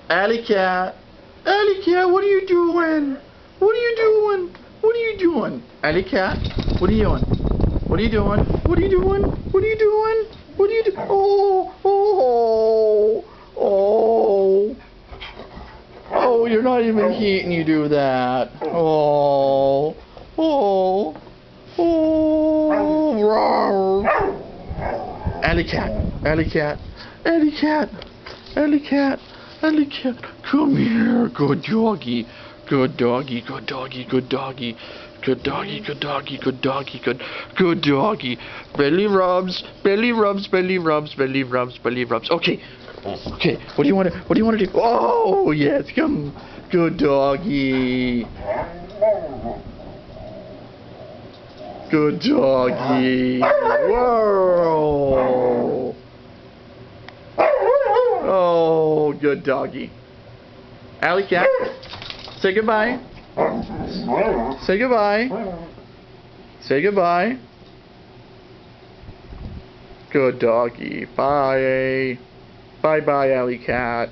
Alley cat. Alley cat, what are you doing? What are you doing? What are you doing? Alley cat, what are you doing? What are you doing? What are you doing? What are you doing? What are you doing? Oh, oh, oh. Oh, you're not even heating, you do that. Oh, oh, oh. Alley cat, alley cat, alley cat, alley cat, alley cat. Come here, good doggy. Good doggy, good doggy, good doggy. Good doggy, good doggy, good doggy, good doggy. Belly rubs, belly rubs, belly rubs, belly rubs, belly rubs. Okay. Okay, what do you want to do? Oh, yes, come. Good doggy. Good doggy. Whoa. Oh, good doggy. Alley cat, say goodbye. Say goodbye. Say goodbye. Good doggy. Bye. Bye-bye, alley cat.